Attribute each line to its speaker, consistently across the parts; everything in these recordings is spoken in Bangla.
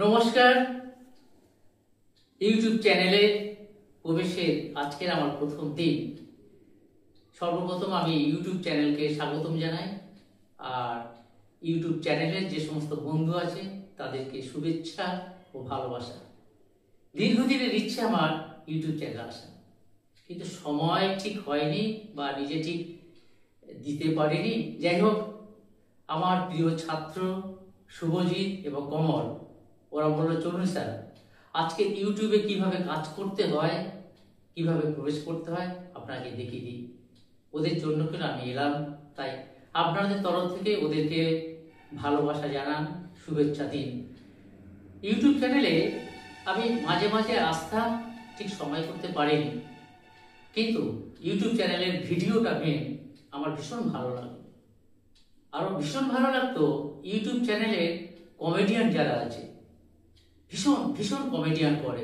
Speaker 1: নমস্কার। ইউটিউব চ্যানেলে প্রবেশের আজকের আমার প্রথম দিন। সর্বপ্রথম আমি ইউটিউব চ্যানেলকে স্বাগতম জানাই, আর ইউটিউব চ্যানেলের যে সমস্ত বন্ধু আছে তাদেরকে শুভেচ্ছা ও ভালোবাসা। দীর্ঘদিনের ইচ্ছে আমার ইউটিউব চ্যানেল আসা, কিন্তু সময় ঠিক হয়নি বা নিজে ঠিক দিতে পারিনি। যাই হোক, আমার প্রিয় ছাত্র শুভজিৎ এবং কমল ওরা বললো, চলুন স্যার আজকে ইউটিউবে কিভাবে কাজ করতে হয়, কিভাবে প্রবেশ করতে হয় আপনাকে দেখিয়ে দিই। ওদের জন্য কেন আমি এলাম, তাই আপনাদের তরফ থেকে ওদেরকে ভালোবাসা জানান, শুভেচ্ছা দিন। ইউটিউব চ্যানেলে আমি মাঝে মাঝে আস্থা ঠিক সময় করতে পারিনি, কিন্তু ইউটিউব চ্যানেলের ভিডিওটা মেন আমার ভীষণ ভালো লাগলো। আরও ভীষণ ভালো লাগতো ইউটিউব চ্যানেলে কমেডিয়ান যারা আছে, ভীষণ ভীষণ কমেডিয়ান করে,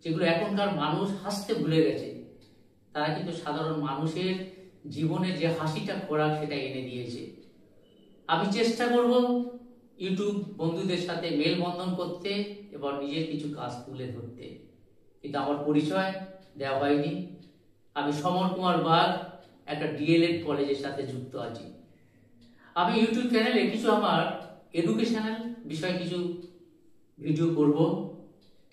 Speaker 1: যেগুলো এখনকার মানুষ হাসতে ভুলে গেছে। তারা কিন্তু সাধারণ মানুষের জীবনে যে হাসিটা খোরাক সেটা এনে দিয়েছে। আমি চেষ্টা করব ইউটিউব বন্ধুদের সাথে মেলবন্ধন করতে এবং নিজের কিছু কাজ তুলে ধরতে, কিন্তু আমার পরিচয় দেওয়া হয়নি। আমি সমর কুমার বাগ, একটা ডিএলএড কলেজের সাথে যুক্ত আছি। আমি ইউটিউব চ্যানেলে কিছু আমার এডুকেশনাল বিষয়ে কিছু ভিডিও করব,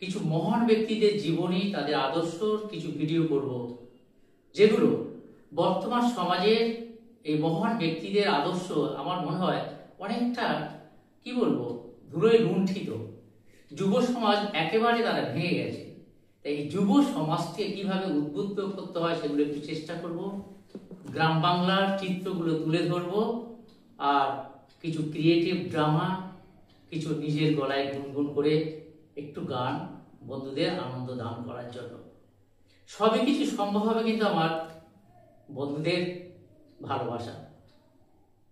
Speaker 1: কিছু মহান ব্যক্তিদের জীবনী, তাদের আদর্শ কিছু ভিডিও করব, যেগুলো বর্তমান সমাজের এই মহান ব্যক্তিদের আদর্শ আমার মনে হয় অনেকটা কি বলবো ধুলোয় লুণ্ঠিত। যুব সমাজ একেবারে তারা ভেঙে গেছে। তাই এই যুব সমাজকে কিভাবে উদ্বুদ্ধ করতে হয় সেগুলো একটু চেষ্টা করব। গ্রাম বাংলার চিত্রগুলো তুলে ধরবো, আর কিছু ক্রিয়েটিভ ড্রামা, কিছু নিজের গলায় গুনগুন করে একটু গান বন্ধুদের আনন্দ দান করার জন্য। সবই কিছু সম্ভব হবে কিন্তু আমার বন্ধুদের ভালোবাসা।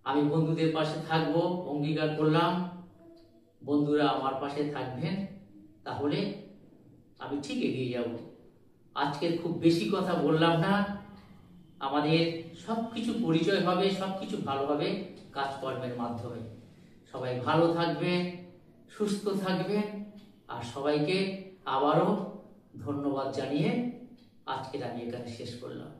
Speaker 1: আমি বন্ধুদের পাশে থাকবো, অঙ্গীকার করলাম। বন্ধুরা আমার পাশে থাকবেন, তাহলে আমি ঠিক এগিয়ে যাব। আজকের খুব বেশি কথা বললাম না, আমাদের সবকিছু পরিচয় হবে, সবকিছু ভালো হবে কাজকর্মের মাধ্যমে। সবাই ভালো থাকবেন, সুস্থ থাকবেন, আর সবাইকে আবারও ধন্যবাদ জানিয়ে আজকের আমি এখানে শেষ করলাম।